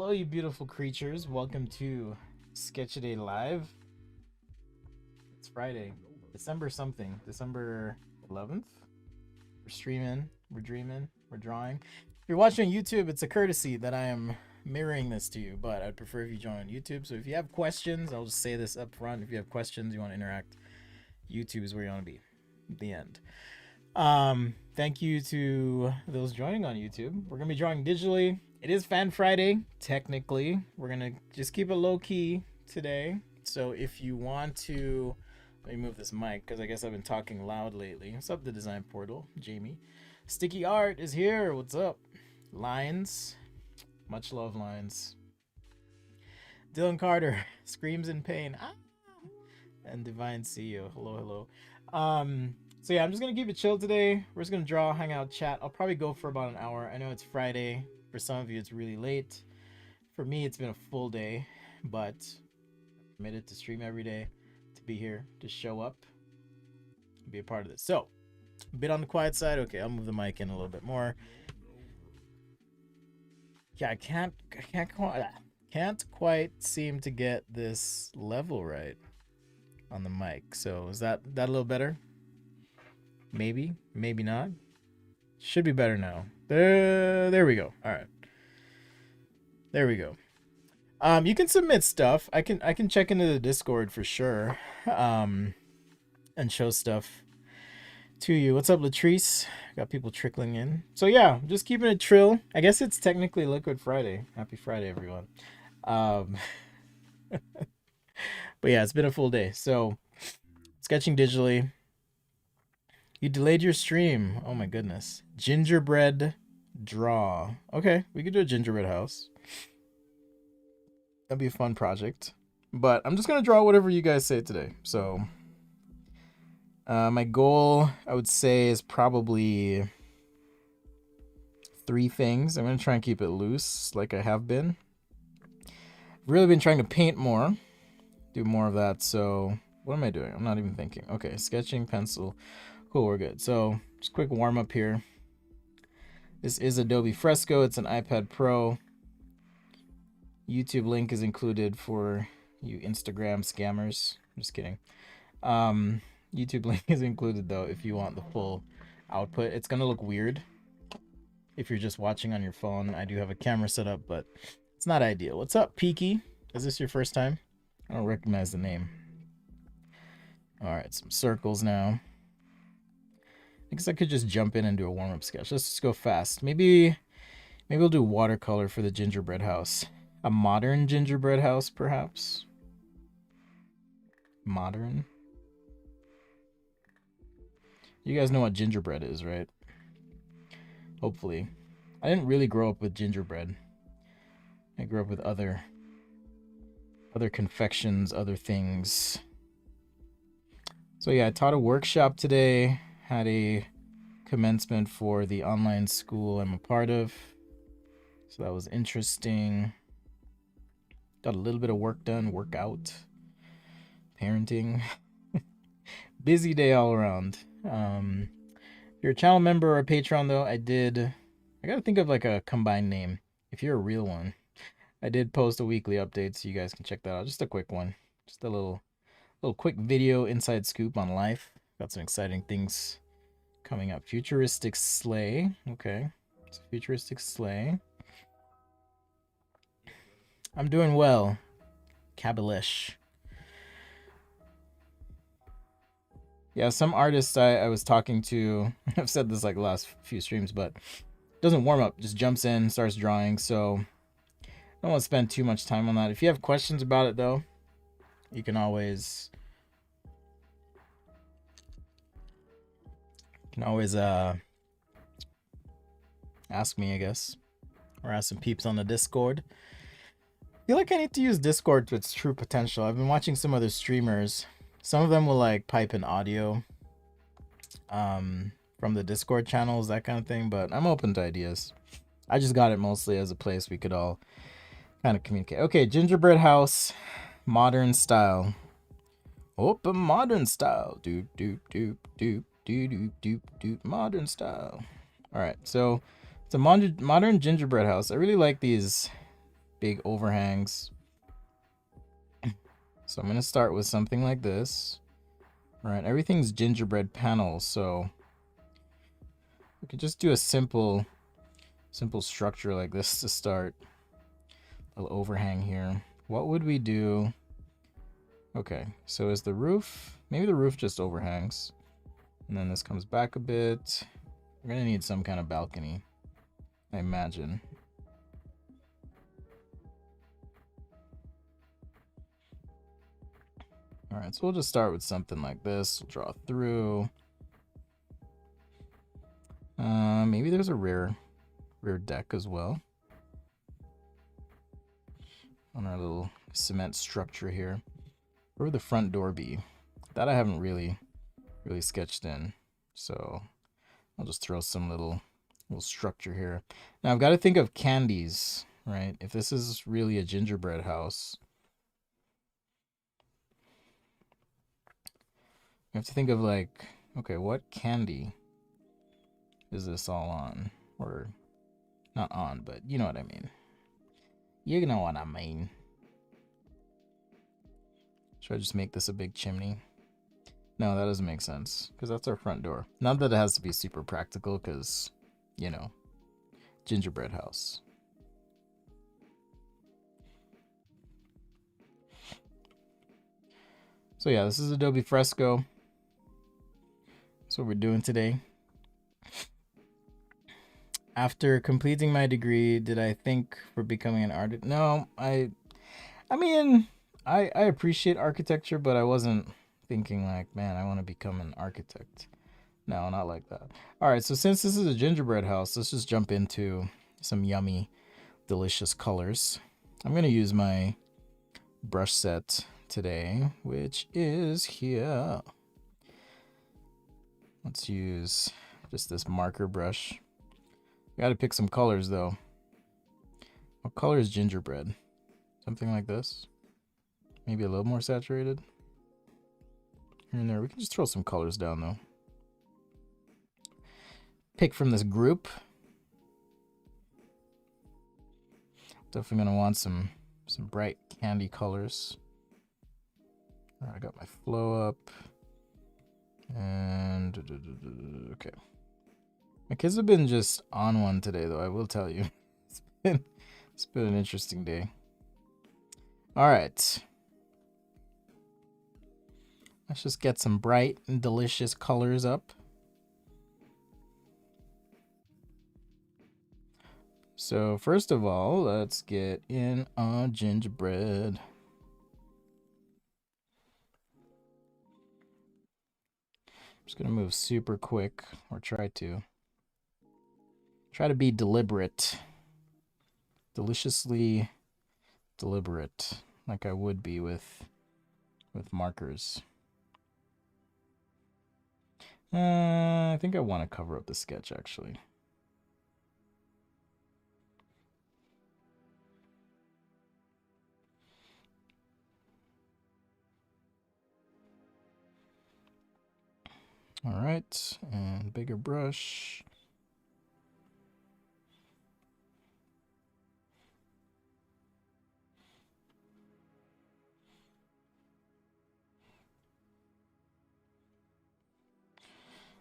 Hello, you beautiful creatures. Welcome to Sketchaday Live. It's Friday, December something, December 11th. We're streaming, we're dreaming, we're drawing. If you're watching on YouTube, it's a courtesy that I am mirroring this to you, but I'd prefer if you join on YouTube. So if you have questions, I'll just say this up front. If you have questions, you want to interact, YouTube is where you want to be. The end. Thank you to those joining on YouTube. We're gonna be drawing digitally. It is Fan Friday, technically. We're gonna just keep it low key today. So if you want to, let me move this mic because I guess I've been talking loud lately. What's up, the design portal, Jamie? Sticky Art is here. What's up? Lines, much love, Lines. Dylan Carter screams in pain. Ah! And Divine CEO. Hello. So yeah, I'm just gonna keep it chill today. We're just gonna draw, hang out, chat. I'll probably go for about an hour. I know it's Friday. For some of you, it's really late. For me, it's been a full day, but I'm committed to stream every day, to be here, to show up, be a part of this. So, a bit on the quiet side. Okay, I'll move the mic in a little bit more. Yeah, I can't quite seem to get this level right on the mic. So is that a little better? Maybe not. Should be better now. There we go. All right. There we go. You can submit stuff. I can check into the Discord for sure. And show stuff to you. What's up, Latrice? Got people trickling in. So yeah, just keeping it trill. I guess it's technically Liquid Friday. Happy Friday, everyone. But yeah, it's been a full day. So sketching digitally. You delayed your stream. Oh my goodness. Gingerbread draw. Okay, we could do a gingerbread house. That'd be a fun project. But I'm just going to draw whatever you guys say today. So my goal, I would say, is probably 3 things. I'm going to try and keep it loose like I have been. I've really been trying to paint more. Do more of that. So what am I doing? I'm not even thinking. Okay, sketching, pencil. Cool, we're good. So just quick warm up here. This is Adobe Fresco. It's an iPad Pro. YouTube link is included for you Instagram scammers. I'm just kidding. YouTube link is included though if you want the full output. It's gonna look weird if you're just watching on your phone. I do have a camera set up, but it's not ideal. What's up, Peaky? Is this your first time? I don't recognize the name. All right, some circles now. I guess I could just jump in and do a warm-up sketch. Let's just go fast. Maybe we'll do watercolor for the gingerbread house. A modern gingerbread house, perhaps? Modern? You guys know what gingerbread is, right? Hopefully. I didn't really grow up with gingerbread. I grew up with other confections, other things. So yeah, I taught a workshop today. Had a commencement for the online school I'm a part of. So that was interesting. Got a little bit of work done, workout, parenting. Busy day all around. If you're a channel member or a Patreon though, I gotta think of like a combined name. If you're a real one, I did post a weekly update so you guys can check that out. Just a quick one. Just a little quick video inside scoop on life. Got some exciting things coming up. Futuristic sleigh. Okay. It's a futuristic sleigh. I'm doing well. Kabalish. Yeah, some artists I was talking to, I've said this like the last few streams, but doesn't warm up, just jumps in, starts drawing. So I don't want to spend too much time on that. If you have questions about it though, you can always ask me, I guess, or ask some peeps on the Discord. I feel like I need to use Discord to its true potential. I've been watching some other streamers. Some of them will like pipe in audio from the Discord channels, that kind of thing, but I'm open to ideas. I just got it mostly as a place we could all kind of communicate. Okay, gingerbread house, modern style. Open modern style. Doop doop doop doop doop doop doop modern style. All right, so it's a modern gingerbread house. I really like these big overhangs. So I'm going to start with something like this. All right, everything's gingerbread panels, so we could just do a simple structure like this to start. A little overhang here. What would we do? Okay, so is the roof, maybe the roof just overhangs. And then this comes back a bit. We're gonna need some kind of balcony, I imagine. All right, so we'll just start with something like this. We'll draw through. Maybe there's a rear deck as well on our little cement structure here. Where would the front door be? That I haven't really sketched in, so I'll just throw some little structure here. Now I've got to think of candies, right? If this is really a gingerbread house, you have to think of like, okay, what candy is this all on? Or not on, but you know what I mean. You know what I mean. Should I just make this a big chimney? No, that doesn't make sense, because that's our front door. Not that it has to be super practical, because, you know, gingerbread house. So yeah, this is Adobe Fresco. That's what we're doing today. After completing my degree, did I think for becoming an artist? No, I mean, I appreciate architecture, but I wasn't thinking like, man, I want to become an architect. No, not like that. All right, so since this is a gingerbread house, let's just jump into some yummy, delicious colors. I'm going to use my brush set today, which is here. Let's use just this marker brush. We gotta pick some colors though. What color is gingerbread? Something like this. Maybe a little more saturated. Here and there. We can just throw some colors down though. Pick from this group. Definitely gonna want some bright candy colors. All right, I got my flow up. And okay. My kids have been just on one today, though, I will tell you. It's been an interesting day. All right. Let's just get some bright and delicious colors up. So first of all, let's get in our gingerbread. I'm just gonna move super quick, or try to be deliberate. Deliciously deliberate, like I would be with markers. I think I want to cover up the sketch actually. All right, and bigger brush.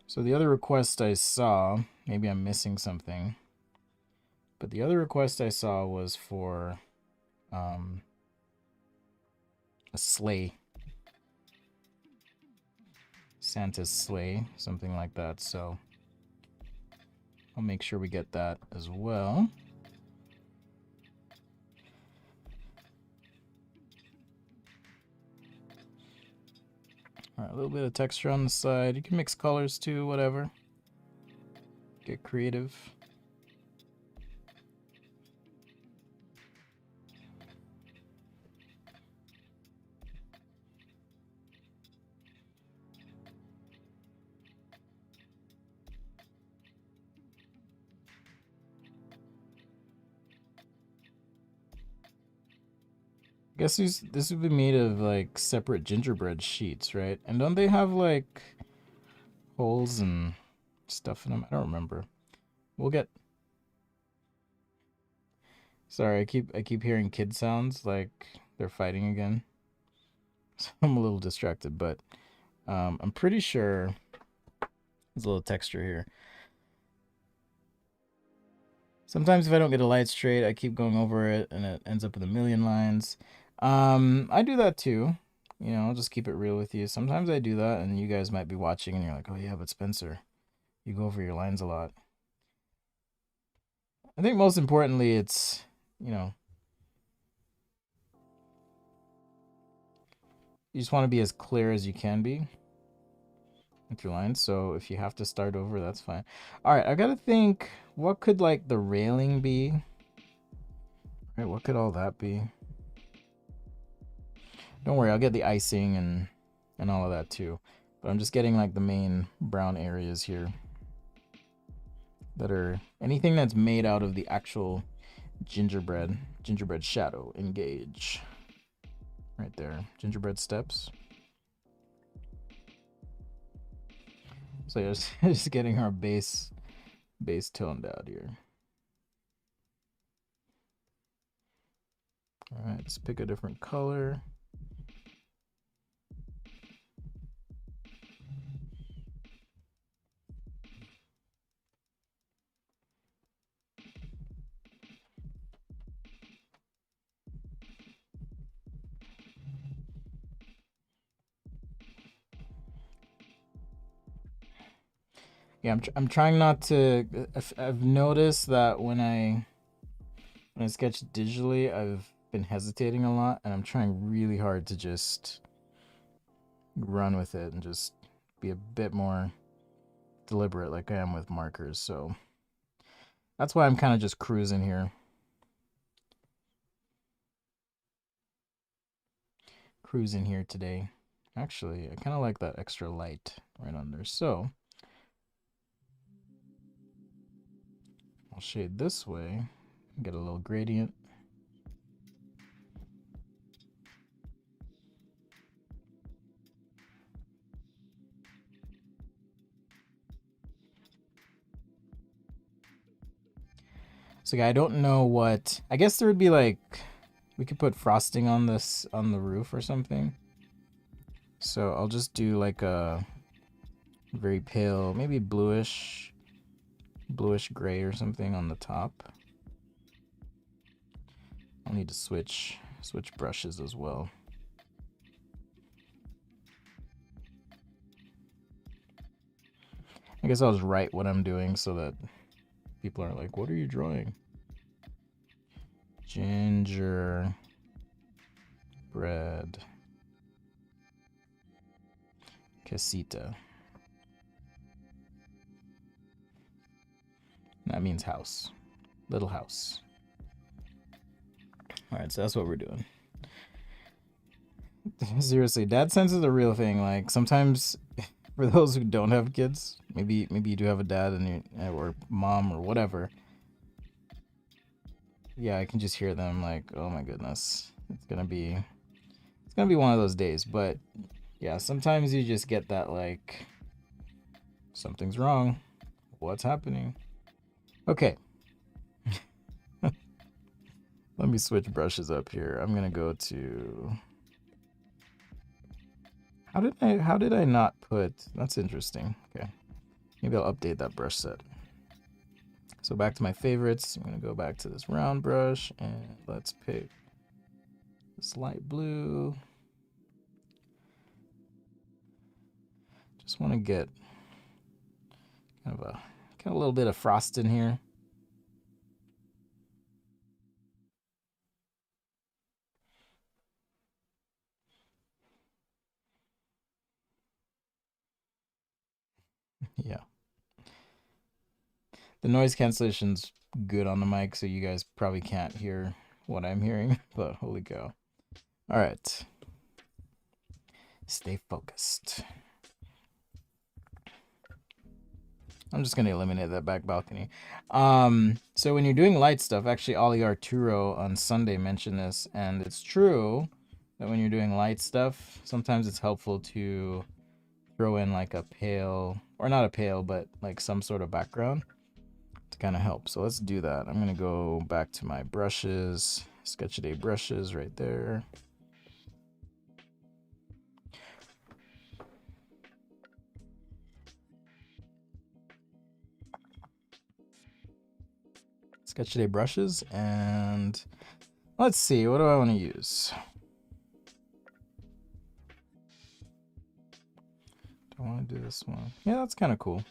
So the other request I saw, maybe I'm missing something, but the other request I saw was for a sleigh. Santa's sleigh, something like that, so I'll make sure we get that as well. All right, a little bit of texture on the side. You can mix colors too, whatever. Get creative. I guess this would be made of like separate gingerbread sheets, right? And don't they have like holes and stuff in them? I don't remember. We'll get Sorry, I keep hearing kid sounds like they're fighting again. So I'm a little distracted, but I'm pretty sure there's a little texture here. Sometimes if I don't get a light straight, I keep going over it and it ends up with a million lines. I do that too. You know, I'll just keep it real with you. Sometimes I do that and you guys might be watching and you're like, "Oh yeah, but Spencer, you go over your lines a lot." I think most importantly it's, you know, you just want to be as clear as you can be with your lines. So if you have to start over, that's fine. All right, I got to think what could like the railing be? All right, what could all that be? Don't worry, I'll get the icing and all of that too. But I'm just getting like the main brown areas here that are anything that's made out of the actual gingerbread shadow. Engage. Right there. Gingerbread steps. So just getting our base toned out here. All right, let's pick a different color. Yeah, I'm trying not to. I've noticed that when I sketch digitally, I've been hesitating a lot, and I'm trying really hard to just run with it and just be a bit more deliberate, like I am with markers. So that's why I'm kind of just cruising here. Cruising here today. Actually, I kind of like that extra light right under. So I'll shade this way, get a little gradient. So yeah, I don't know what. I guess there would be like, we could put frosting on this on the roof or something. So I'll just do like a very pale, maybe bluish gray or something on the top. I'll need to switch brushes as well. I guess I'll just write what I'm doing so that people aren't like, "What are you drawing?" Ginger bread casita. That means house. Little house. Alright, so that's what we're doing. Seriously, dad sense is a real thing. Like sometimes for those who don't have kids, maybe you do have a dad and you or mom or whatever. Yeah, I can just hear them like, "Oh my goodness. It's gonna be one of those days." But yeah, sometimes you just get that like something's wrong. What's happening? Okay. Let me switch brushes up here. I'm gonna go to. How did I not put? That's interesting. Okay, maybe I'll update that brush set. So back to my favorites. I'm gonna go back to this round brush and let's pick this light blue. Just want to get kind of a little bit of frost in here. Yeah. The noise cancellation's good on the mic, so you guys probably can't hear what I'm hearing, but holy cow. All right. Stay focused. I'm just gonna eliminate that back balcony. So when you're doing light stuff, actually Ali Arturo on Sunday mentioned this, and it's true that when you're doing light stuff, sometimes it's helpful to throw in like a pale, or not a pale, but like some sort of background. to kind of help. So let's do that. I'm going to go back to my brushes, sketchaday brushes right there. Sketchaday brushes, and let's see, what do I want to use? Do I want to do this one? Yeah, that's kind of cool.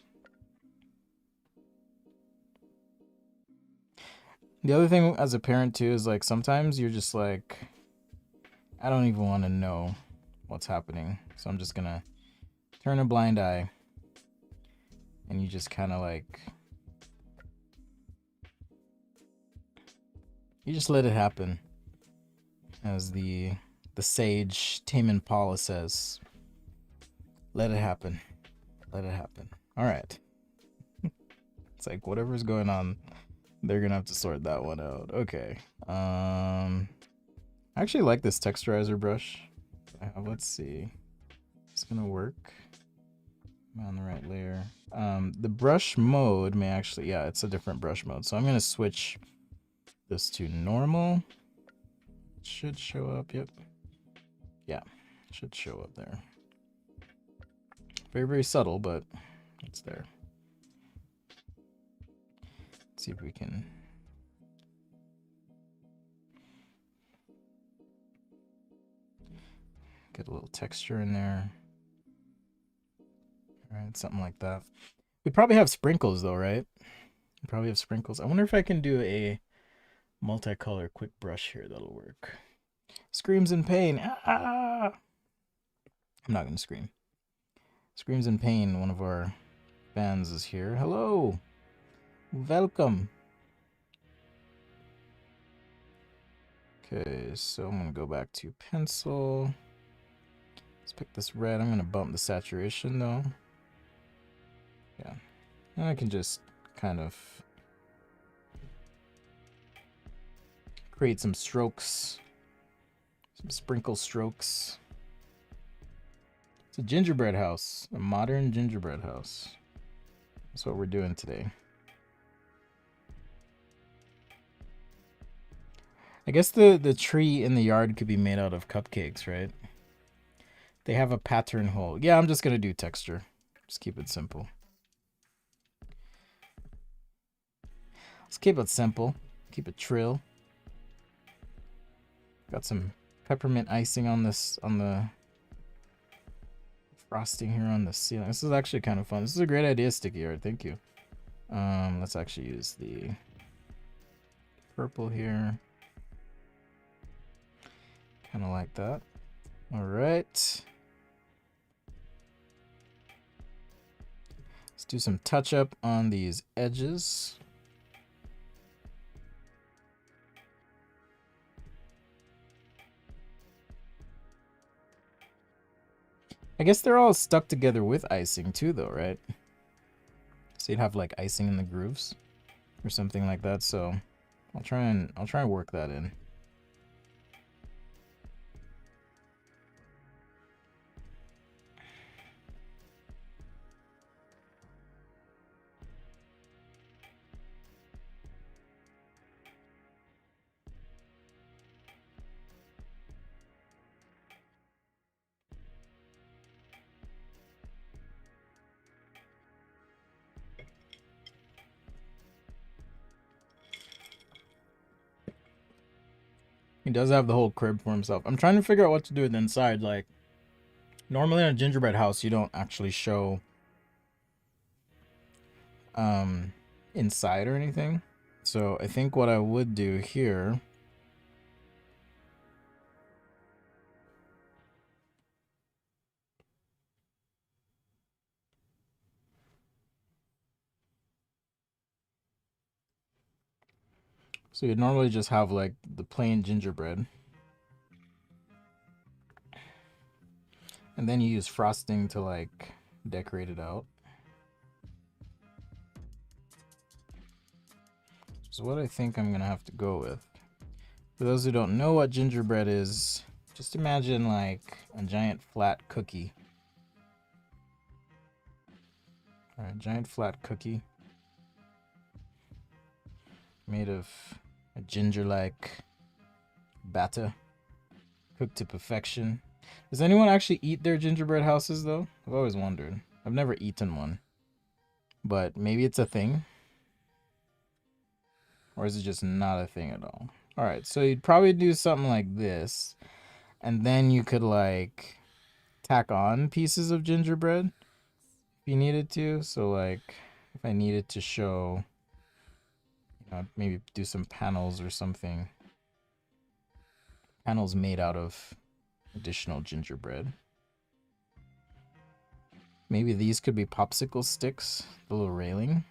The other thing as a parent too is like sometimes you're just like, I don't even want to know what's happening, so I'm just gonna turn a blind eye, and you just kind of like, you just let it happen, as the sage Tame Impala says. Let it happen. Let it happen. All right. It's like whatever's going on, they're gonna have to sort that one out. Okay. I actually like this texturizer brush. Let's see. It's gonna work. Am I on the right layer? The brush mode may actually, yeah, it's a different brush mode. So I'm gonna switch this to normal. It should show up. Yep. Yeah, it should show up there. Very, very subtle, but it's there. Let's see if we can get a little texture in there. All right, something like that. We probably have sprinkles though, right? We probably have sprinkles. I wonder if I can do a multicolor quick brush here that'll work. Screams in pain. Ah! I'm not gonna scream. Screams in pain. One of our fans is here. Hello. Welcome. Okay, so I'm gonna go back to pencil. Let's pick this red. I'm gonna bump the saturation though. Yeah, and I can just kind of create some strokes, some sprinkle strokes. It's a gingerbread house, a modern gingerbread house. That's what we're doing today. I guess the tree in the yard could be made out of cupcakes, right? They have a pattern hole. Yeah, I'm just gonna do texture. Just keep it simple. Let's keep it simple. Keep it trill. Got some peppermint icing on this, on the frosting here on the ceiling. This is actually kind of fun. This is a great idea, Sticky Art. Thank you. Let's actually use the purple here. Kind of like that. All right. Let's do some touch up on these edges. I guess they're all stuck together with icing too, though, right? So you'd have like icing in the grooves or something like that. So I'll try and work that in. He does have the whole crib for himself. I'm trying to figure out what to do with the inside. Like, normally in a gingerbread house, you don't actually show inside or anything. So I think what I would do here, so you'd normally just have like the plain gingerbread, and then you use frosting to like decorate it out. Which is what I think I'm gonna have to go with. For those who don't know what gingerbread is, just imagine like a giant flat cookie. All right, giant flat cookie. made of a ginger-like batter, cooked to perfection. Does anyone actually eat their gingerbread houses though? I've always wondered. I've never eaten one, but maybe it's a thing, or is it just not a thing at all? All right, so you'd probably do something like this, and then you could like tack on pieces of gingerbread if you needed to. So like if I needed to show, maybe do some panels or something. Panels made out of additional gingerbread. Maybe these could be popsicle sticks, the little railing.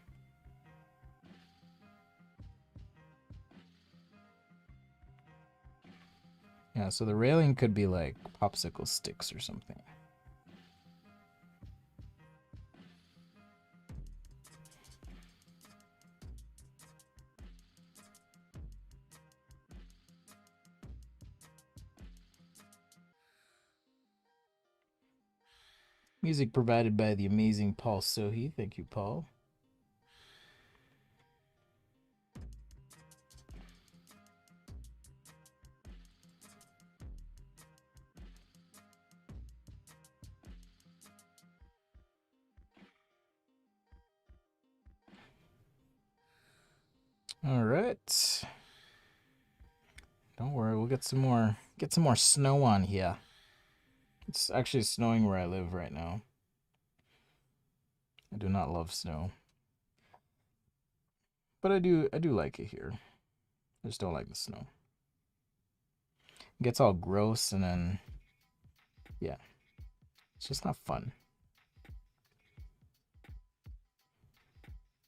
Yeah, so the railing could be like popsicle sticks or something. Music provided by the amazing Paul Sohi. Thank you, Paul. All right. Don't worry, we'll get some more snow on here. It's actually snowing where I live right now. I do not love snow, but I do like it here. I just don't like the snow. It gets all gross, and then yeah, it's just not fun.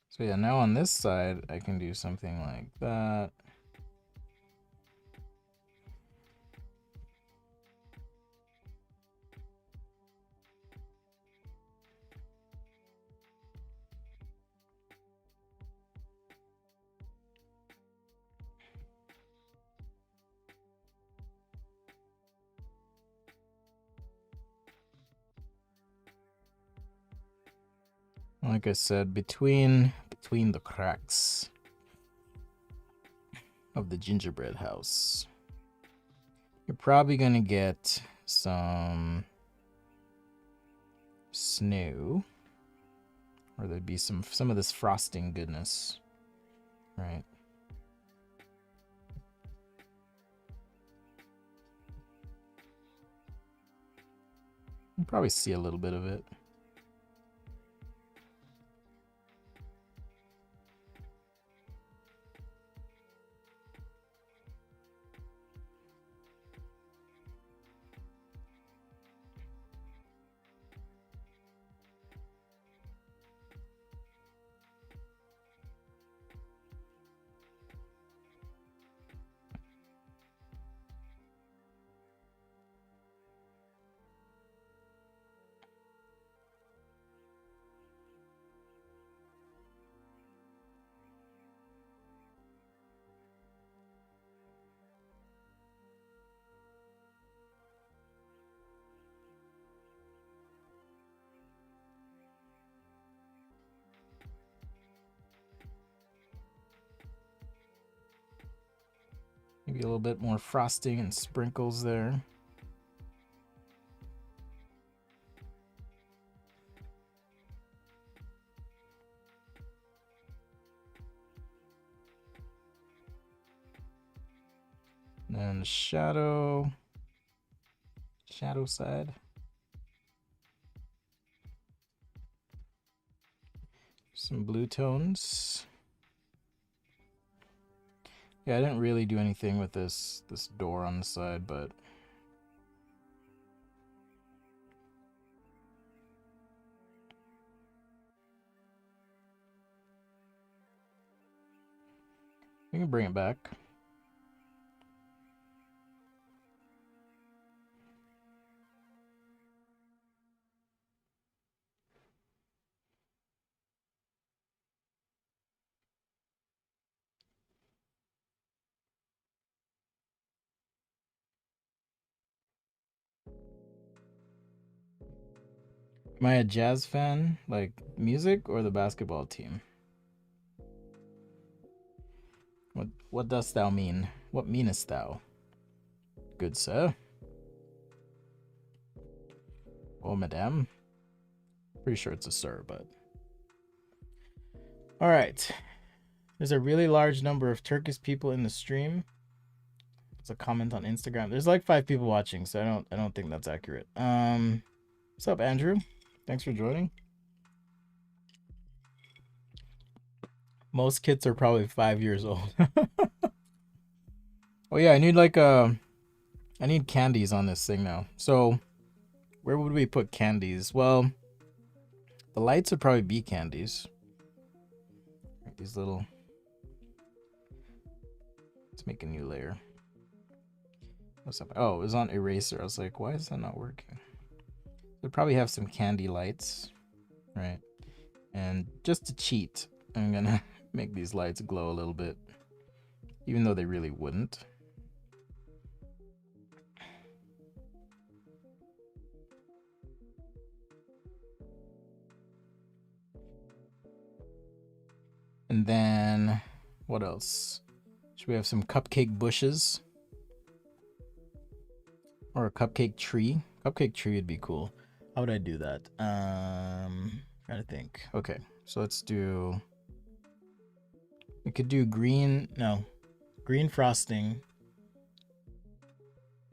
So yeah, now on this side I can do something like that. Like I said, between the cracks of the gingerbread house, you're probably gonna get some snow, or there'd be some of this frosting goodness, right? You can probably see a little bit of it. Maybe a little bit more frosting and sprinkles there. And the shadow side. Some blue tones. Yeah, I didn't really do anything with this door on the side, but we can bring it back. Am I a Jazz fan, like music, or the basketball team? What dost thou mean? What meanest thou? Good sir. Oh, madame. Pretty sure it's a sir, but... Alright. There's a really large number of Turkish people in the stream. It's a comment on Instagram. There's like 5 people watching, so I don't think that's accurate. What's up, Andrew? Thanks for joining. Most kids are probably 5 years old. Oh yeah, I need like I need candies on this thing now. So where would we put candies? Well, the lights would probably be candies. Like these little. Let's make a new layer. What's up? Oh, it was on eraser. I was like, why is that not working? We'd probably have some candy lights, right? And just to cheat, I'm gonna make these lights glow a little bit, even though they really wouldn't. And then, what else? Should we have some cupcake bushes? Or a cupcake tree? Cupcake tree would be cool. How would I do that? Trying to think. Okay, so let's do... We could do green frosting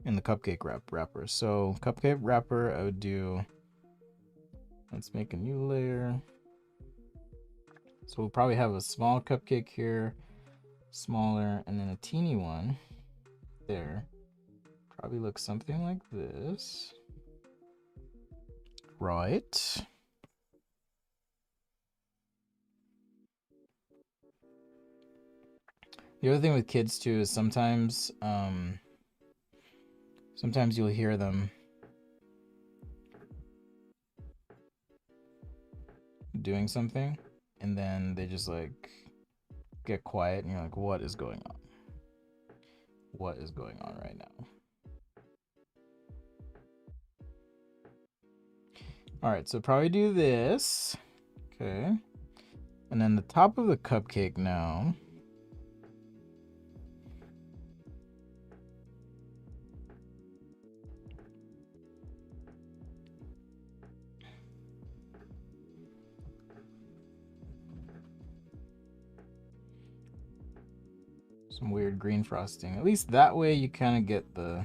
in the cupcake wrapper. So cupcake wrapper, I would do... Let's make a new layer. So we'll probably have a small cupcake here, smaller, and then a teeny one there. Probably looks something like this. Right. The other thing with kids too is sometimes you'll hear them doing something and then they just like get quiet and you're like, what is going on? What is going on right now? All right, so probably do this. Okay. And then the top of the cupcake now. Some weird green frosting. At least that way you kind of get the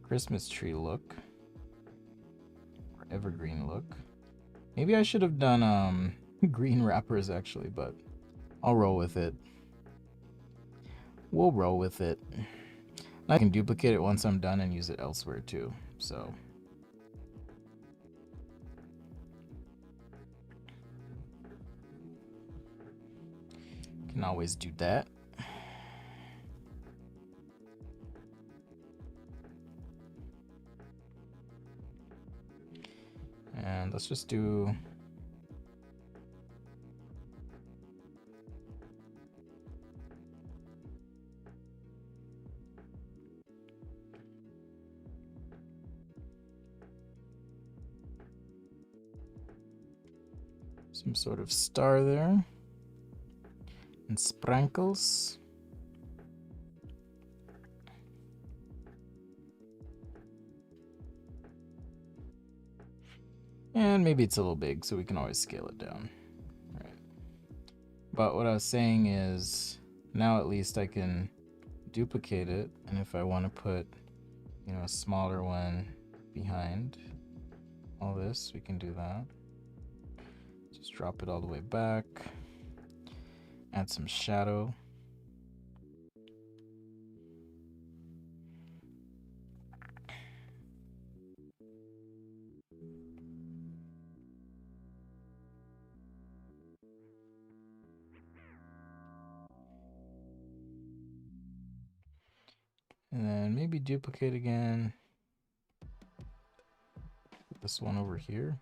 Christmas tree look. Or evergreen look. Maybe I should have done green wrappers actually, but I'll roll with it. We'll roll with it. I can duplicate it once I'm done and use it elsewhere too, so. Can always do that. And let's just do some sort of star there and sprinkles. And maybe it's a little big, so we can always scale it down. Right. But what I was saying is, now at least I can duplicate it, and if I want to put, you know, a smaller one behind all this, we can do that. Just drop it all the way back. Add some shadow. And then maybe duplicate again. Put this one over here.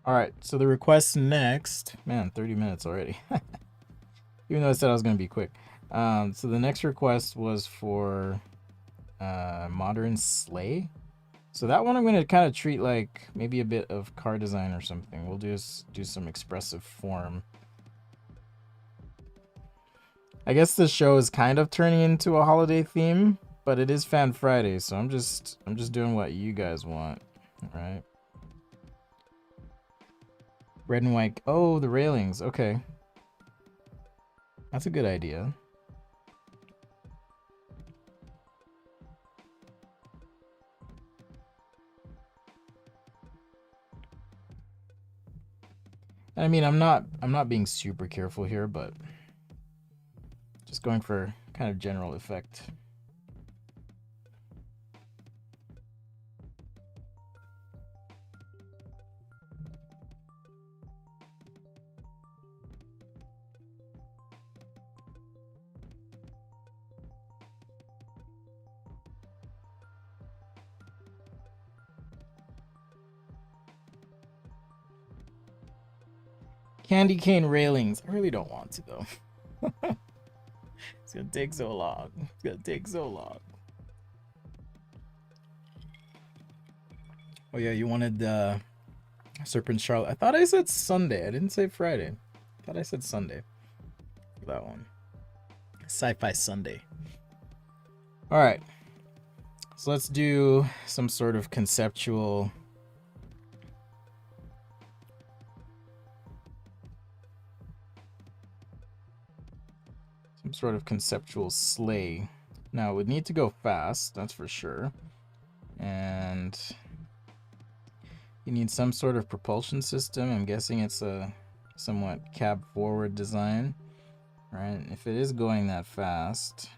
All right, so the request next, man, 30 minutes already. Even though I said I was gonna be quick. So the next request was for modern sleigh. So that one I'm gonna kind of treat like maybe a bit of car design or something. We'll just do some expressive form. I guess this show is kind of turning into a holiday theme, but it is Fan Friday, so I'm just doing what you guys want, right? Red and white. Oh, the railings. Okay, that's a good idea. I mean, I'm not being super careful here, but just going for kind of general effect. Candy cane railings. I really don't want to though. It's gonna take so long. It's gonna take so long. Oh yeah, you wanted Serpent Charlotte. I thought I said Sunday. I didn't say Friday. I thought I said Sunday for that one. Sci-Fi Sunday. All right. So let's do some sort of conceptual sleigh. Now it would need to go fast, that's for sure. And you need some sort of propulsion system. I'm guessing it's a somewhat cab forward design, right? If it is going that fast,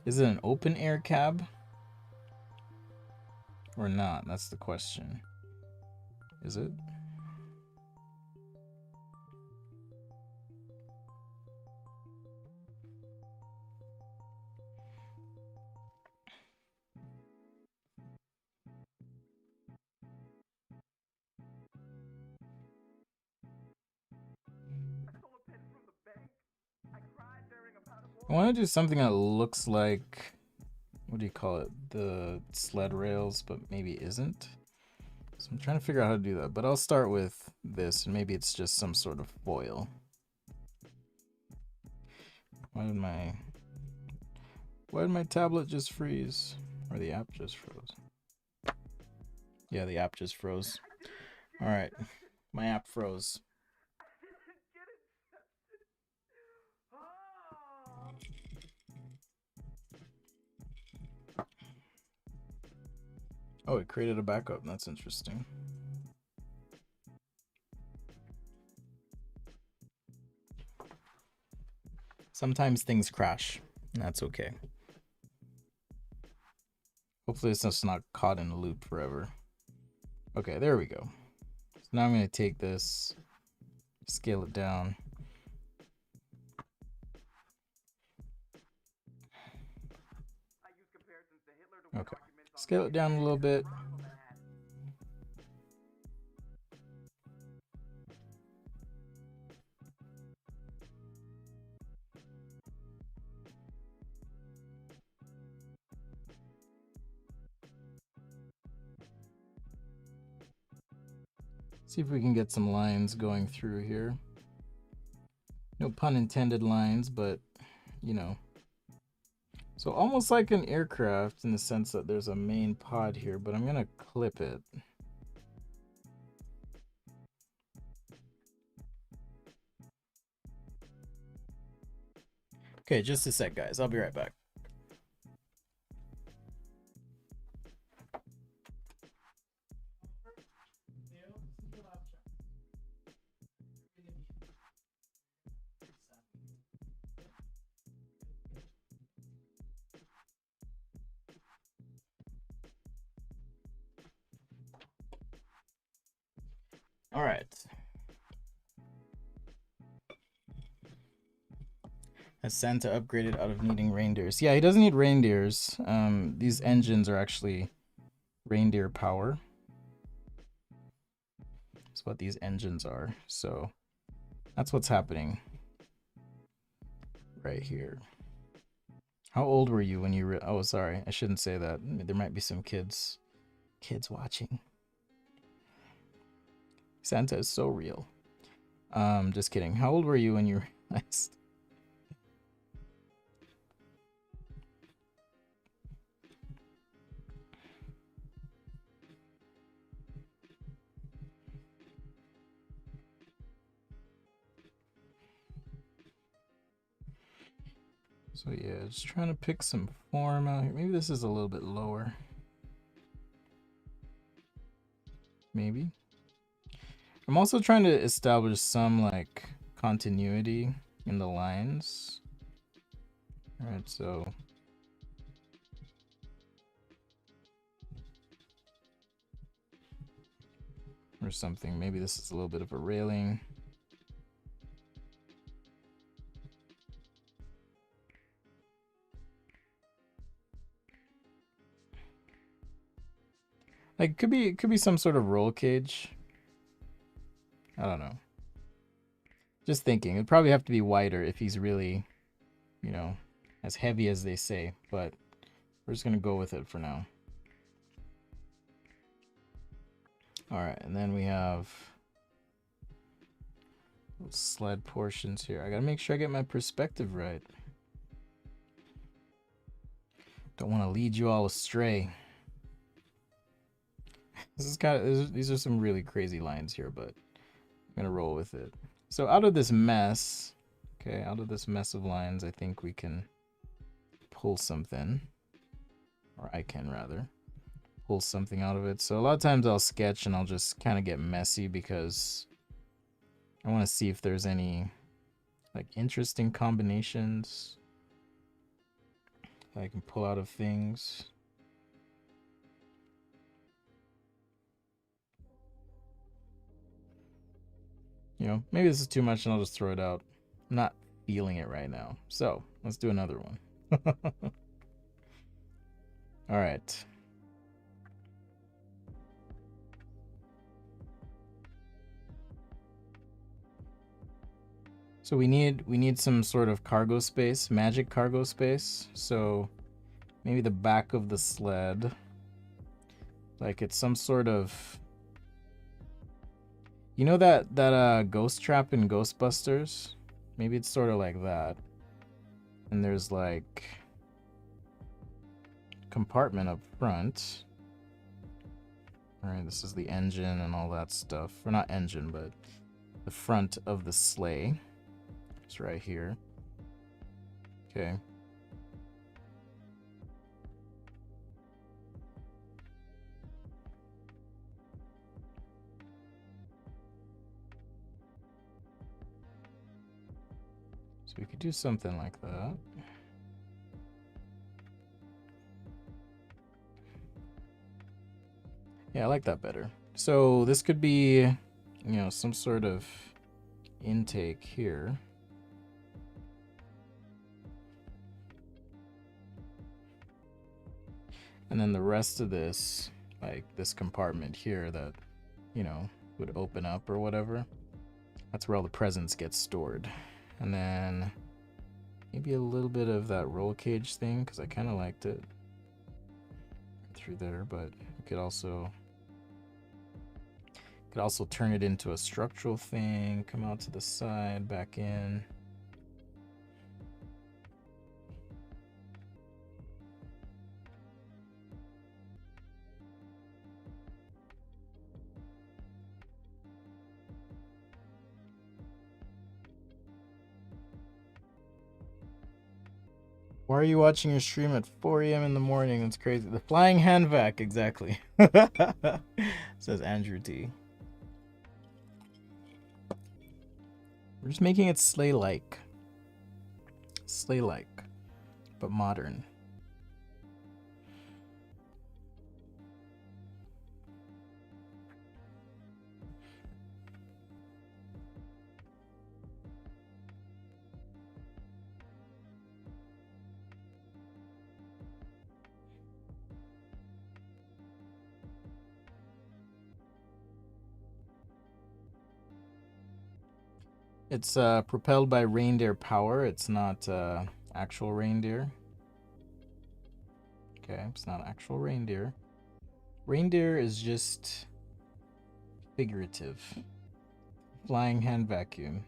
is it an open air cab or not? That's the question. Is it? I want to do something that looks like, what do you call it? The sled rails, but maybe isn't. So I'm trying to figure out how to do that, but I'll start with this, and maybe it's just some sort of foil. Why did my tablet just freeze? Or the app just froze? Yeah, the app just froze. All right, my app froze. Oh, it created a backup. That's interesting. Sometimes things crash, and that's okay. Hopefully it's just not caught in a loop forever. Okay, there we go. So now I'm going to take this, scale it down. Okay, scale it down a little bit. See if we can get some lines going through here. No pun intended lines, but you know. So almost like an aircraft in the sense that there's a main pod here, but I'm gonna clip it. Okay, just a sec, guys. I'll be right back. All right. Has Santa upgraded out of needing reindeers? Yeah, he doesn't need reindeers. These engines are actually reindeer power. That's what these engines are. So that's what's happening right here. How old were you when you oh, sorry, I shouldn't say that. There might be some kids watching. Santa is so real. Just kidding. How old were you when you realized? So yeah, just trying to pick some form out here. Maybe this is a little bit lower. Maybe. I'm also trying to establish some like continuity in the lines. All right, so or something. Maybe this is a little bit of a railing. Like it could be some sort of roll cage. I don't know. Just thinking, it'd probably have to be wider if he's really, you know, as heavy as they say, but we're just gonna go with it for now. All right, and then we have sled portions here. I gotta make sure I get my perspective right. Don't want to lead you all astray. This is these are some really crazy lines here, but I'm gonna roll with it. So out of this mess, okay, out of this mess of lines, I think we can pull something, or I can rather pull something out of it. So a lot of times I'll sketch and I'll just kind of get messy because I want to see if there's any like interesting combinations that I can pull out of things. You know, maybe this is too much and I'll just throw it out. I'm not feeling it right now. So let's do another one. All right. So we need some sort of cargo space, magic cargo space. So maybe the back of the sled, like it's some sort of, you know that ghost trap in Ghostbusters? Maybe it's sort of like that. And there's like compartment up front. All right, this is the engine and all that stuff. Or not engine, but the front of the sleigh. It's right here. Okay. So we could do something like that. Yeah, I like that better. So this could be, you know, some sort of intake here. And then the rest of this, like this compartment here that, you know, would open up or whatever. That's where all the presents get stored. And then maybe a little bit of that roll cage thing, because I kind of liked it through there, but you could also turn it into a structural thing, come out to the side, back in. Why are you watching your stream at 4 a.m. in the morning? That's crazy. The flying hand vac, exactly. Says Andrew T. We're just making it sleigh-like. Sleigh-like, but modern. It's propelled by reindeer power. It's not actual reindeer. Okay, it's not actual reindeer. Reindeer is just figurative. Flying hand vacuum.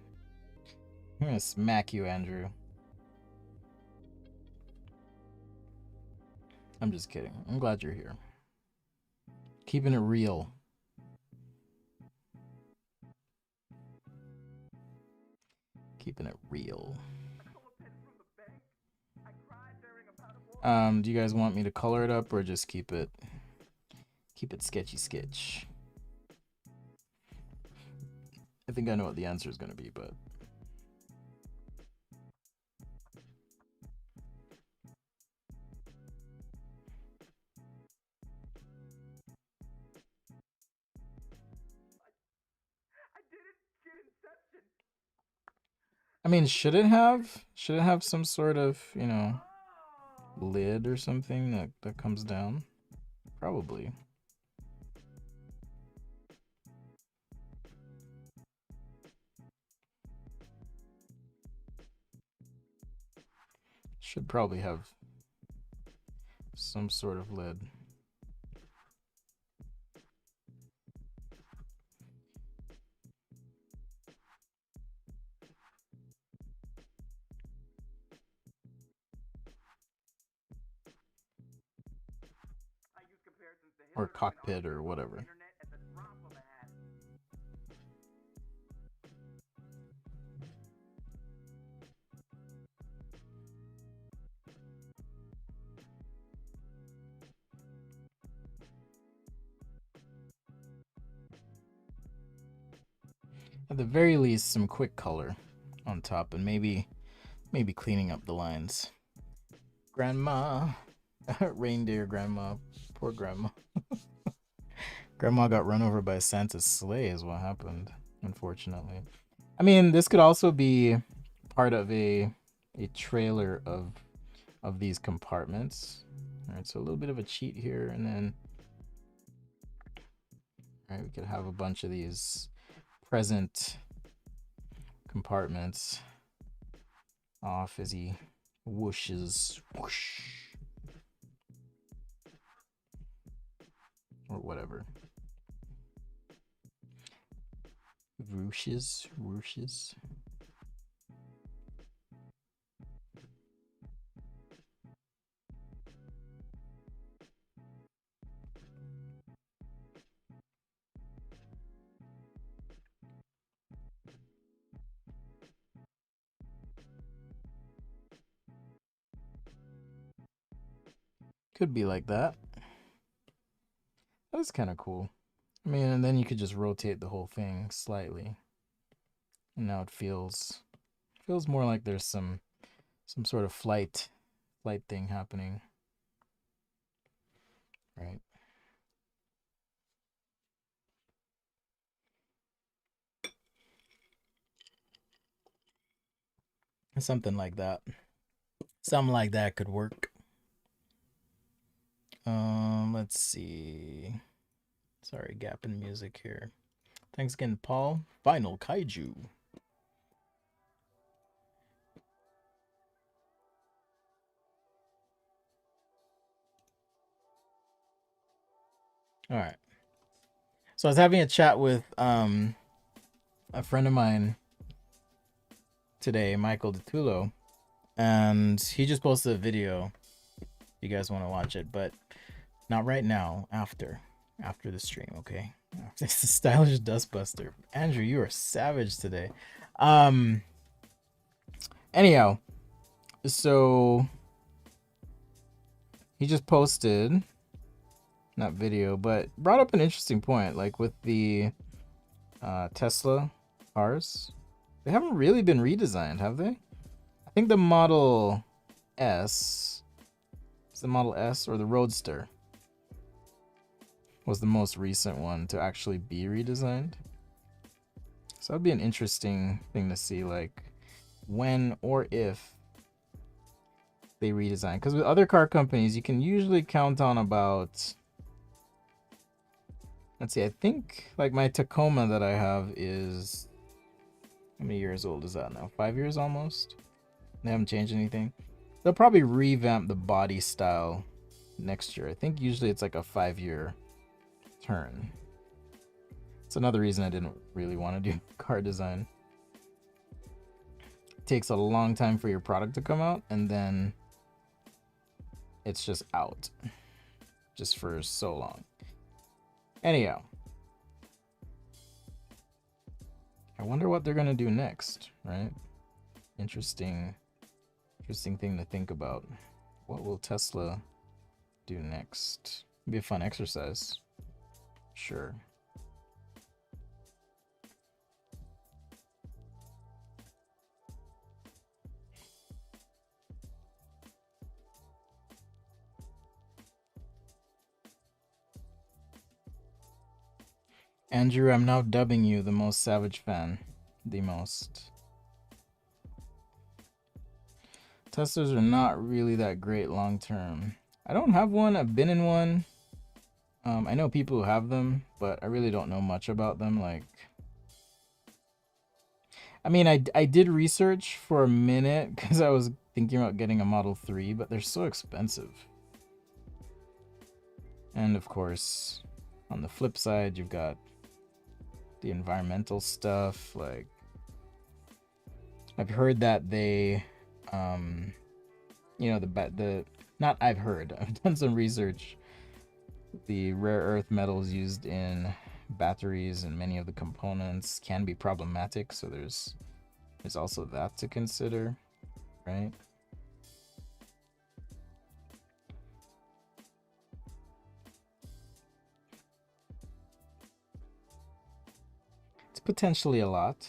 I'm gonna smack you, Andrew. I'm just kidding. I'm glad you're here. Keeping it real. Keeping it real. Do you guys want me to color it up or just keep it sketchy sketch? I think I know what the answer is going to be, but I mean, should it have some sort of, you know, lid or something that comes down? Probably. Should probably have some sort of lid. Or cockpit or whatever. At the very least, some quick color on top, and maybe cleaning up the lines. Grandma, reindeer grandma, poor grandma. Grandma got run over by Santa's sleigh is what happened, unfortunately. I mean, this could also be part of a trailer of these compartments. All right, so a little bit of a cheat here, and then all right, we could have a bunch of these present compartments off as he whooshes, whoosh, or whatever. Whooshes, whooshes. Could be like that. That's kind of cool. I mean, and then you could just rotate the whole thing slightly. And now it feels more like there's some sort of flight thing happening. Right. Something like that. Something like that could work. Let's see. Sorry, gap in music here. Thanks again, Paul. Final kaiju. All right. So I was having a chat with a friend of mine today, Michael DeTulo, and he just posted a video. If you guys want to watch it, but not right now. After the stream, okay? It's a stylish dustbuster. Andrew, you are savage today. Anyhow, so he just posted, not video, but brought up an interesting point, like with the Tesla cars. They haven't really been redesigned, have they? I think the Model S, is the Model S or the Roadster, was the most recent one to actually be redesigned. So that'd be an interesting thing to see, like when or if they redesign. Because with other car companies, you can usually count on about, let's see, I think like my Tacoma that I have is How many years old is that now? 5 years almost? They haven't changed anything. They'll probably revamp the body style next year. I think usually it's like a 5-year turn. It's another reason I didn't really want to do car design. It takes a long time for your product to come out, and then it's just out. Just for so long. Anyhow. I wonder what they're gonna do next, right? Interesting thing to think about. What will Tesla do next? It'll be a fun exercise. Sure. Andrew, I'm now dubbing you the most savage fan. The most. Teslas are not really that great long term. I don't have one. I've been in one. I know people who have them, but I really don't know much about them. Like, I mean, I did research for a minute because I was thinking about getting a Model 3, but they're so expensive. And of course, on the flip side, you've got the environmental stuff. Like, I've heard that they, you know, the not I've heard. I've done some research. The rare earth metals used in batteries and many of the components can be problematic, so there's also that to consider, right? It's potentially a lot.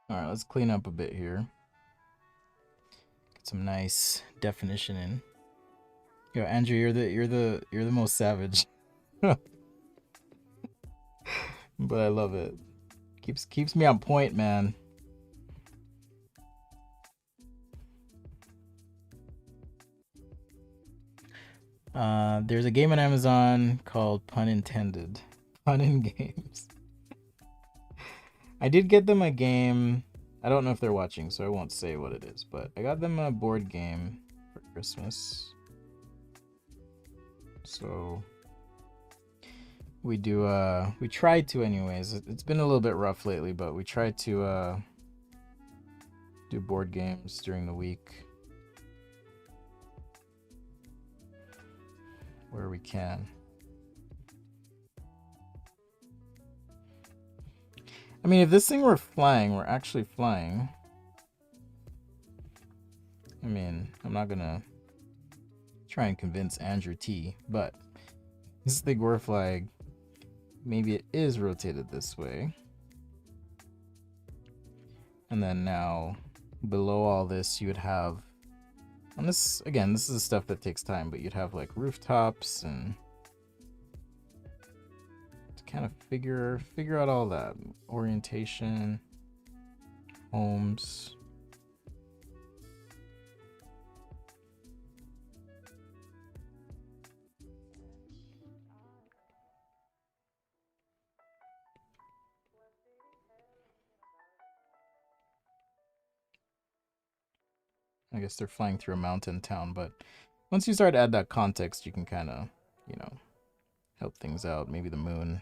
All right, let's clean up a bit here. Get some nice definition in. Yo, Andrew, you're the most savage. But I love it. Keeps me on point, man. There's a game on Amazon called Pun Intended. Pun in Games. I did get them a game. I don't know if they're watching, so I won't say what it is, but I got them a board game for Christmas. So we tried to anyways. It's been a little bit rough lately, but we tried to do board games during the week where we can. I mean, if this thing were flying, we're actually flying. I mean, I'm not gonna try and convince Andrew T, but this thing were flying, maybe it is rotated this way. And then now, below all this, you would have, and this, again, this is the stuff that takes time, but you'd have like rooftops and to kind of figure out all that. Orientation, homes. I guess they're flying through a mountain town, but once you start to add that context, you can kind of, you know, help things out. Maybe the moon,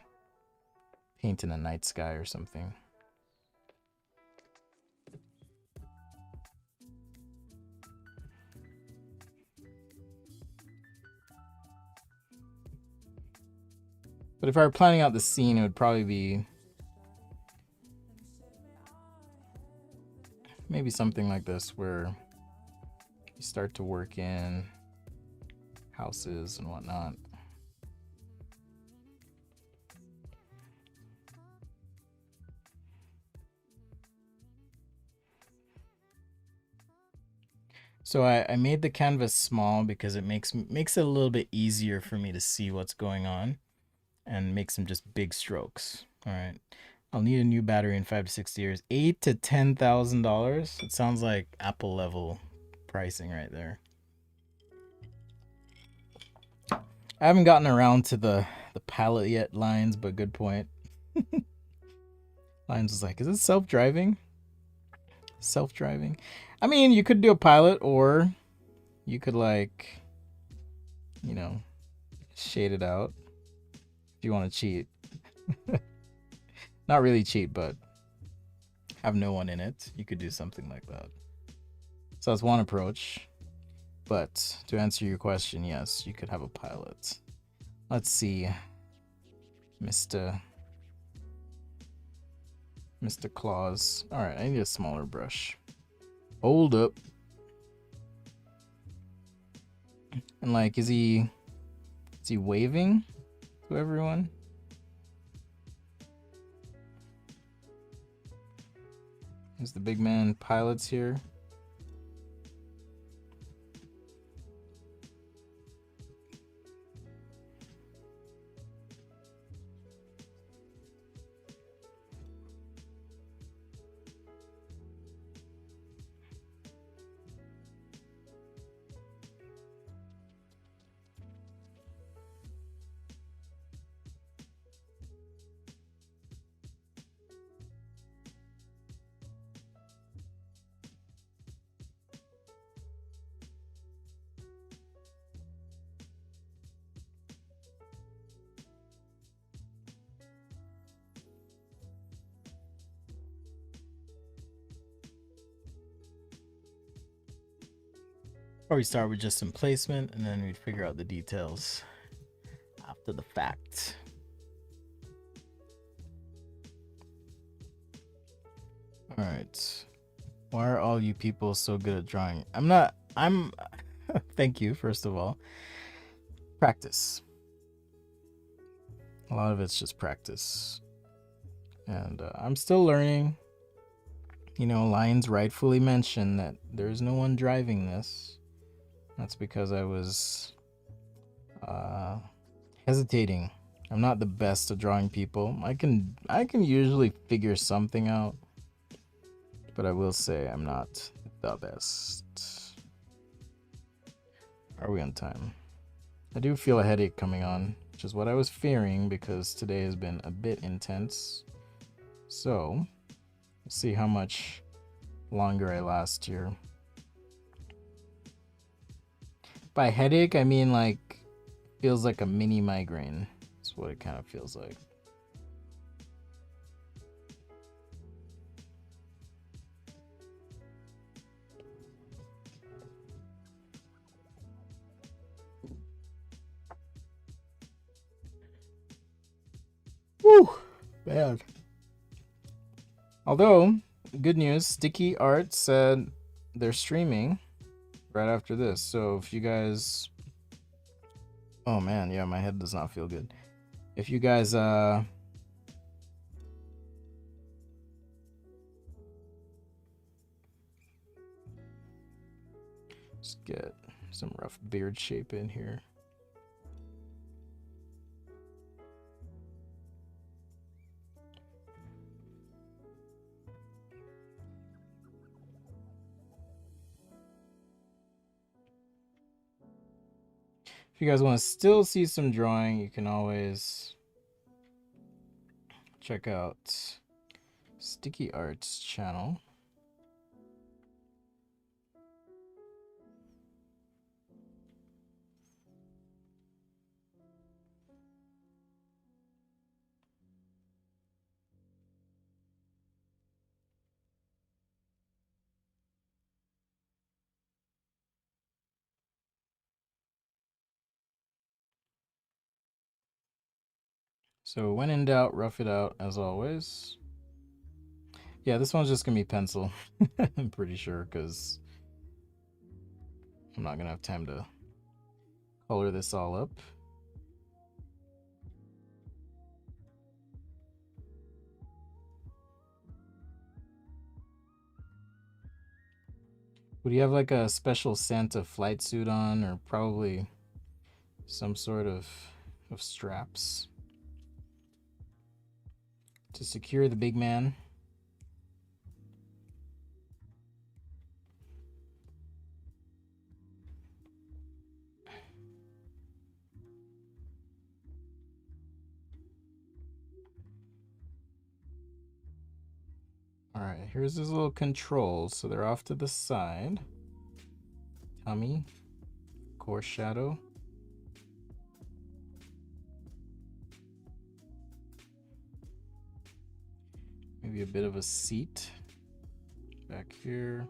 paint in a night sky or something. But if I were planning out the scene, it would probably be maybe something like this, where you start to work in houses and whatnot. So I made the canvas small because it makes it a little bit easier for me to see what's going on and make some just big strokes. All right. I'll need a new battery in 5 to 6 years. $8,000 to $10,000. It sounds like Apple level pricing right there. I haven't gotten around to the palette yet, Lines, but good point. Lines was like, is it self-driving? Self-driving? I mean, you could do a pilot, or you could, like, you know, shade it out if you want to cheat. Not really cheat, but have no one in it. You could do something like that. So that's one approach. But to answer your question, yes, you could have a pilot. Let's see. Mr. Claus. Alright, I need a smaller brush. Hold up. And like, is he waving to everyone? Is the big man pilots here? Probably start with just some placement and then we'd figure out the details after the fact. All right. Why are all you people so good at drawing? I'm thank you, first of all. Practice. A lot of it's just practice. And I'm still learning. You know, Lions rightfully mentioned that there's no one driving this. That's because I was hesitating. I'm not the best at drawing people. I can usually figure something out, but I will say I'm not the best. Are we on time? I do feel a headache coming on, which is what I was fearing because today has been a bit intense. So, we'll see how much longer I last here. By headache, I mean like feels like a mini migraine. That's what it kind of feels like. Whew, bad. Although, good news, Sticky Art said they're streaming right after this. So if you guys... Oh man, yeah, my head does not feel good. If you guys let's get some rough beard shape in here. If you guys want to still see some drawing, you can always check out Sticky Art's channel. So when in doubt, rough it out as always. Yeah, this one's just gonna be pencil. I'm pretty sure because I'm not gonna have time to color this all up. Would you have like a special Santa flight suit on, or probably some sort of straps to secure the big man? All right, here's his little controls. So they're off to the side. Tummy, core shadow. Maybe a bit of a seat back here.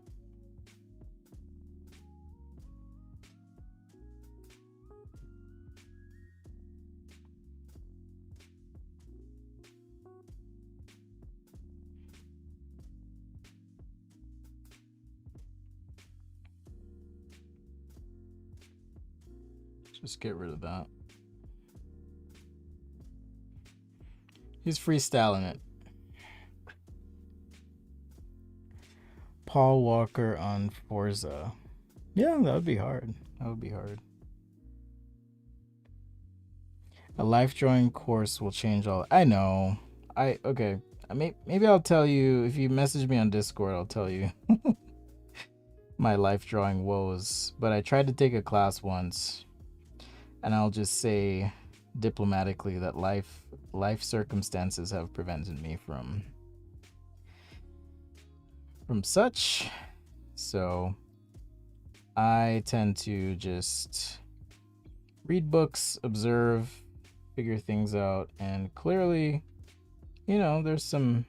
Just get rid of that. He's freestyling it. Paul Walker on Forza. Yeah, that would be hard. That would be hard. A life drawing course will change all. I know. Okay. Maybe I'll tell you if you message me on Discord. I'll tell you my life drawing woes. But I tried to take a class once, and I'll just say diplomatically that life circumstances have prevented me from such. So I tend to just read books, observe, figure things out, and clearly, you know, there's some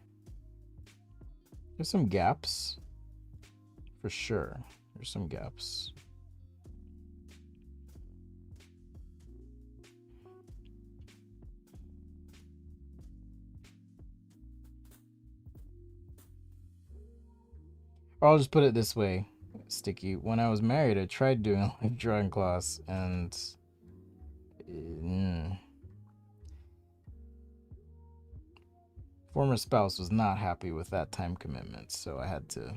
gaps for sure. There's some gaps. Or I'll just put it this way, Sticky. When I was married, I tried doing a life drawing class, and former spouse was not happy with that time commitment, so I had to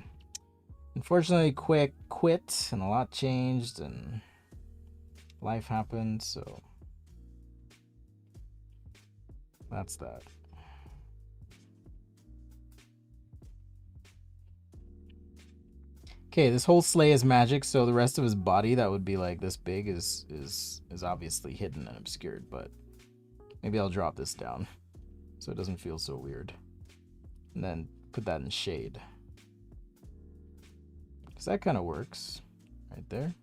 unfortunately quit, and a lot changed, and life happened, so that's that. Okay, this whole sleigh is magic, so the rest of his body that would be like this big is obviously hidden and obscured, but maybe I'll drop this down so it doesn't feel so weird. And then put that in shade. Because that kind of works right there.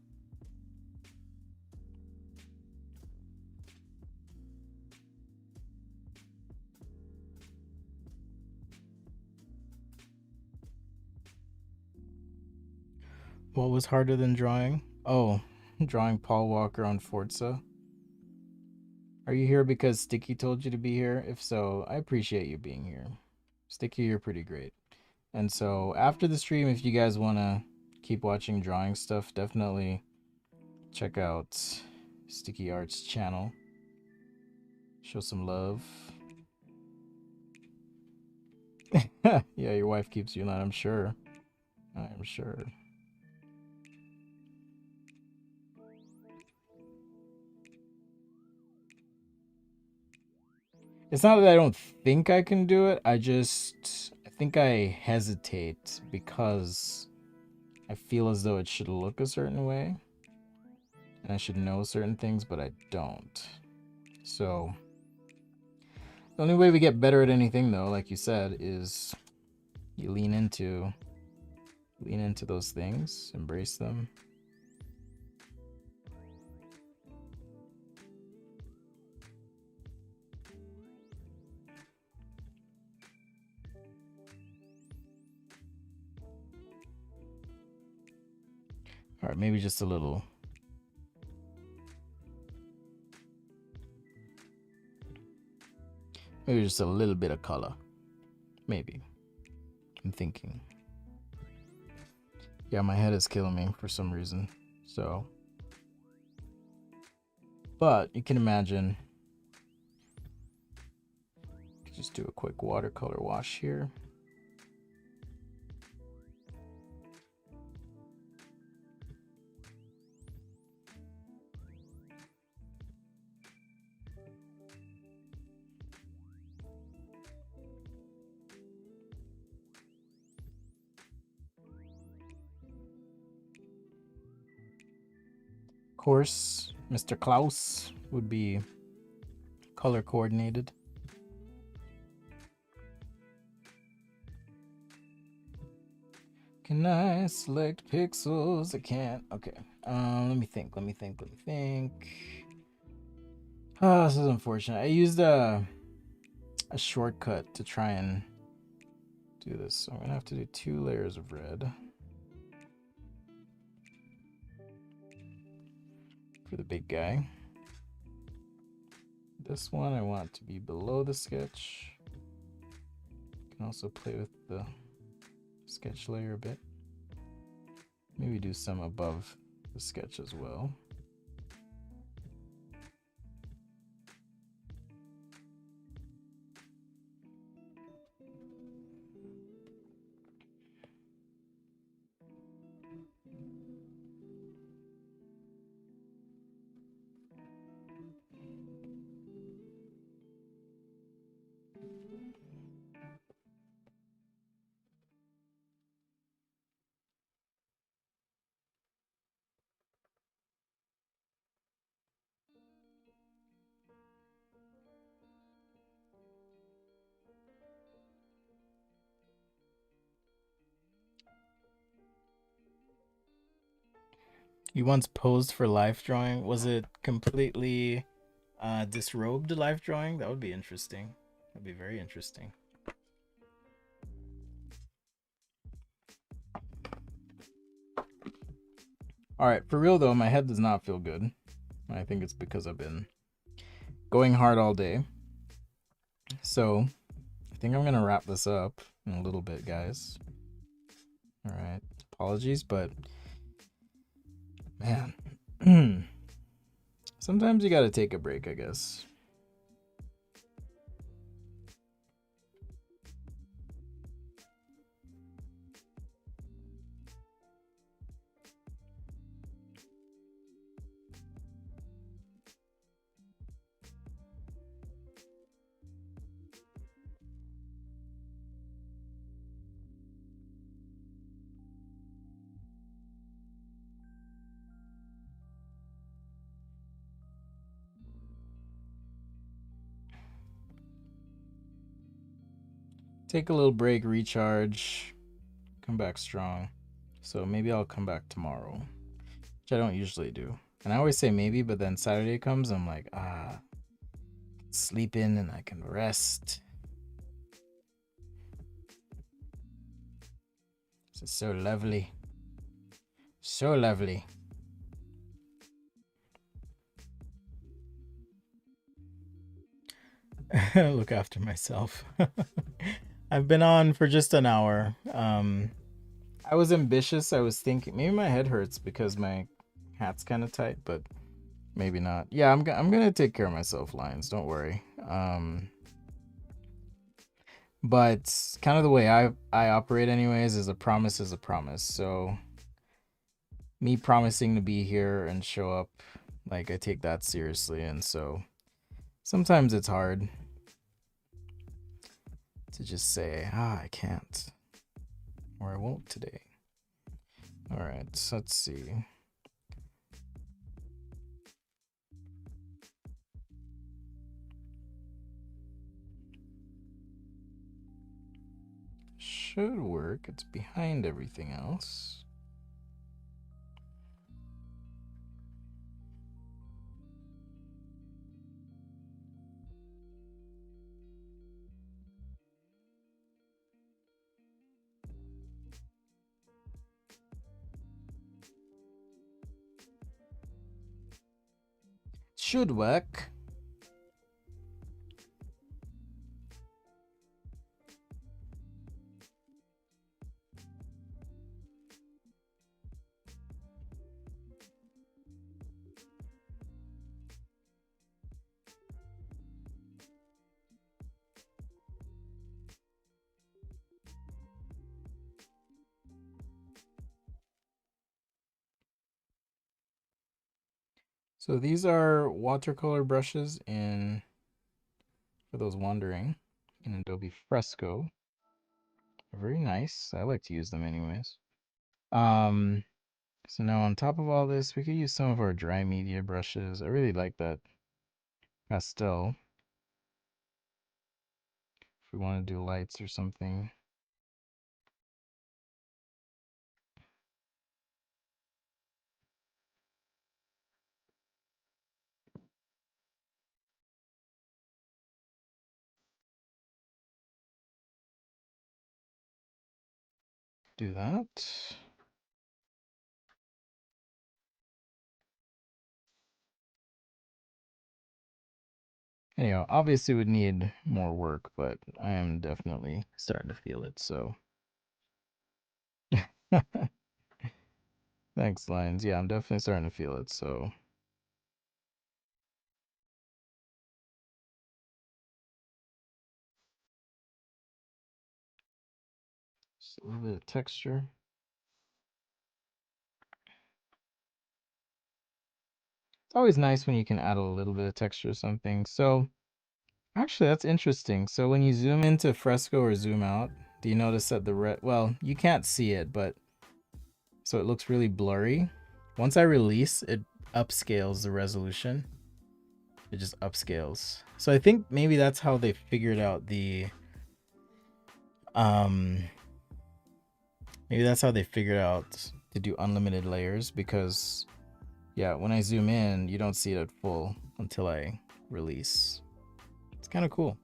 What was harder than drawing? Oh, drawing Paul Walker on Forza. Are you here because Sticky told you to be here? If so, I appreciate you being here. Sticky, you're pretty great. And so after the stream, if you guys want to keep watching drawing stuff, definitely check out Sticky Art's channel. Show some love. Yeah, your wife keeps you in that, I'm sure. I'm sure. It's not that I don't think I can do it. I think I hesitate because I feel as though it should look a certain way. And I should know certain things, but I don't. So the only way we get better at anything, though, like you said, is you lean into those things, embrace them. All right, maybe just a little. Maybe just a little bit of color. Maybe. I'm thinking. Yeah, my head is killing me for some reason. So. But you can imagine. Just do a quick watercolor wash here. course, Mr. Klaus would be color coordinated. Can I select pixels? I can't. Okay. Let me think. Oh, this is unfortunate. I used a shortcut to try and do this. So I'm gonna have to do 2 layers of red for the big guy. This one I want to be below the sketch. Can also play with the sketch layer a bit. Maybe do some above the sketch as well. You once posed for life drawing. Was it completely disrobed life drawing? That would be interesting. That'd be very interesting. All right, for real though, my head does not feel good. I think it's because I've been going hard all day. So I think I'm gonna wrap this up in a little bit, guys. All right, apologies, but man, sometimes you gotta take a break, I guess. Take a little break, recharge, come back strong. So maybe I'll come back tomorrow, which I don't usually do. And I always say maybe, but then Saturday comes, I'm like, sleep in and I can rest. This is so lovely. So lovely. Look after myself. I've been on for just an hour. I was ambitious. I was thinking maybe my head hurts because my hat's kind of tight, but maybe not. Yeah, I'm gonna take care of myself, Lions. Don't worry. But kind of the way I operate, anyways, is a promise is a promise. So me promising to be here and show up, like I take that seriously, and so sometimes it's hard to just say, I can't, or I won't today. All right, so let's see. Should work. It's behind everything else. Should work. So these are watercolor brushes in, for those wondering, in Adobe Fresco. Very nice. I like to use them anyways. So now on top of all this, we could use some of our dry media brushes. I really like that pastel. If we want to do lights or something. Do that. Anyhow, obviously would need more work, but I am definitely starting to feel it, so. Thanks, Lions. Yeah, I'm definitely starting to feel it, so. Just a little bit of texture. It's always nice when you can add a little bit of texture to something. So, actually, that's interesting. So when you zoom into fresco or zoom out, do you notice that the red, well, you can't see it, but so it looks really blurry. Once I release, it upscales the resolution. It just upscales. So I think maybe that's how they figured out the maybe that's how they figured out to do unlimited layers, because yeah, when I zoom in, you don't see it at full until I release. It's kind of cool.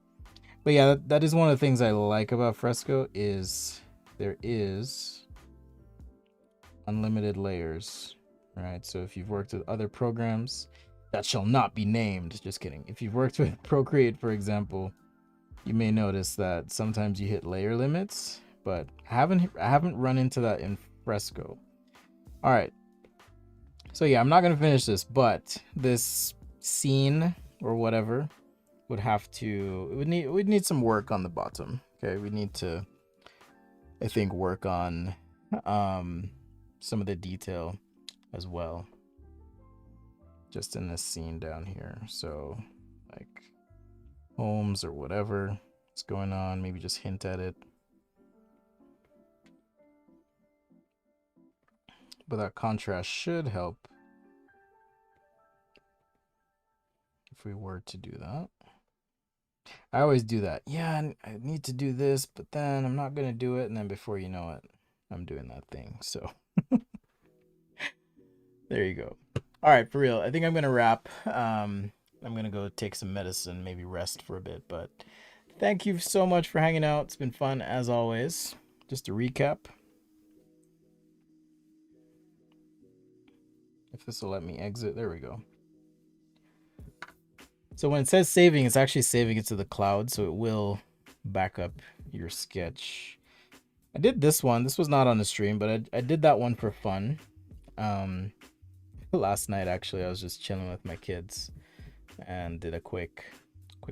But yeah, that is one of the things I like about Fresco is there is unlimited layers, right? So if you've worked with other programs that shall not be named, just kidding. If you've worked with Procreate, for example, you may notice that sometimes you hit layer limits, but I haven't run into that in Fresco. All right. So yeah, I'm not gonna finish this, but this scene or whatever would have to we'd need some work on the bottom. Okay, we need to, I think, work on some of the detail as well, just in this scene down here. So like homes or whatever is going on, maybe just hint at it. But that contrast should help if we were to do that. I always do that. Yeah, I need to do this, but then I'm not gonna do it, and then before you know it, I'm doing that thing. So there you go. All right, for real. I think I'm gonna wrap. I'm gonna go take some medicine, maybe rest for a bit. But thank you so much for hanging out. It's been fun as always. Just to recap, if this will let me exit, there we go. So when it says saving, it's actually saving it to the cloud, so it will back up your sketch. I did this one. This was not on the stream, but I did that one for fun. Last night actually, I was just chilling with my kids and did a quick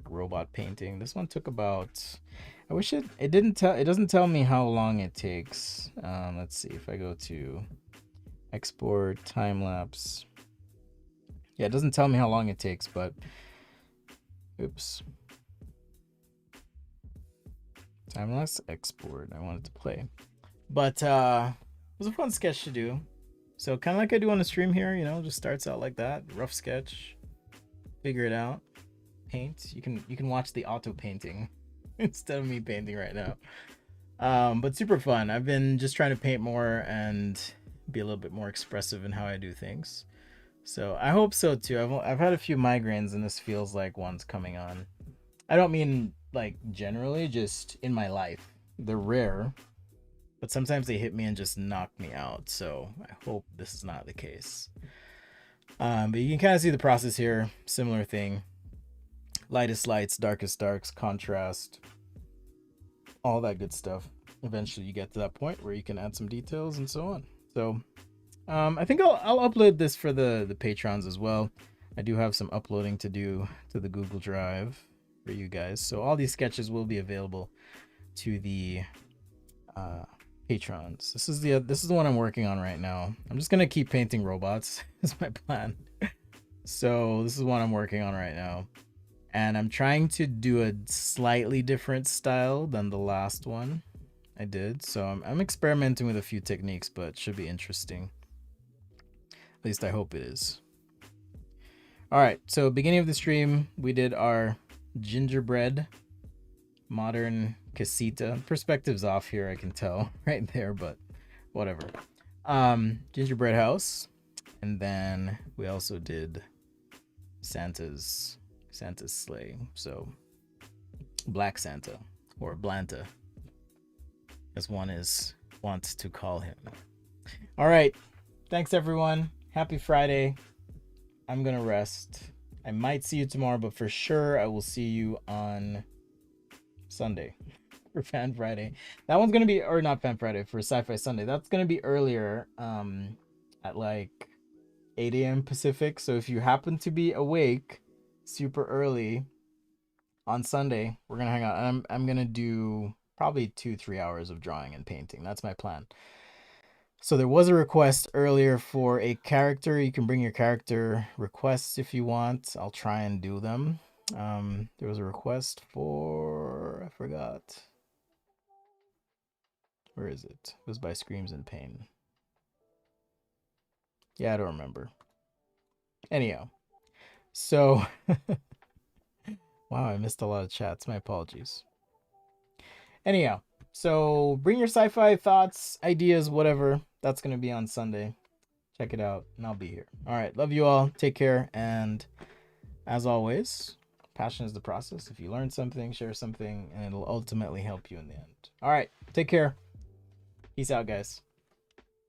robot painting. This one took about, I wish it doesn't tell me how long it takes. Let's see if I go to export time lapse. Yeah, it doesn't tell me how long it takes, but oops. Time lapse export. I wanted to play. But it was a fun sketch to do. So kind of like I do on the stream here, you know, just starts out like that, rough sketch, figure it out, paint. You can watch the auto painting instead of me painting right now. But super fun. I've been just trying to paint more and be a little bit more expressive in how I do things. So I hope so too. I've had a few migraines and this feels like one's coming on. I don't mean like generally, just in my life. They're rare, but sometimes they hit me and just knock me out. So I hope this is not the case. But you can kind of see the process here. Similar thing. Lightest lights, darkest darks, contrast, all that good stuff. Eventually you get to that point where you can add some details and so on. So I think I'll upload this for the patrons as well. I do have some uploading to do to the Google Drive for you guys. So all these sketches will be available to the patrons. This is the one I'm working on right now. I'm just gonna keep painting robots is my plan. So this is what I'm working on right now. And I'm trying to do a slightly different style than the last one I did. So I'm experimenting with a few techniques, but it should be interesting. At least I hope it is. All right, so beginning of the stream, we did our gingerbread modern casita. Perspective's off here, I can tell right there, but whatever. Gingerbread house, and then we also did Santa's sleigh. So Black Santa, or Blanta, as one wants to call him. All right, thanks everyone. Happy Friday. I'm gonna rest. I might see you tomorrow, but for sure I will see you on Sunday for Fan Friday. That one's gonna be, or not Fan Friday, for Sci-Fi Sunday. That's gonna be earlier, at like 8 a.m. Pacific. So if you happen to be awake super early on Sunday, we're gonna hang out. I'm gonna do probably 2-3 hours of drawing and painting. That's my plan. So there was a request earlier for a character. You can bring your character requests if you want. I'll try and do them. There was a request for, I forgot. Where is it? It was by Screams in Pain. Yeah, I don't remember. Anyhow, so wow, I missed a lot of chats. My apologies. Anyhow, so bring your sci-fi thoughts, ideas, whatever. That's going to be on Sunday. Check it out, and I'll be here. All right, love you all. Take care, and as always, passion is the process. If you learn something, share something, and it'll ultimately help you in the end. All right, take care. Peace out, guys.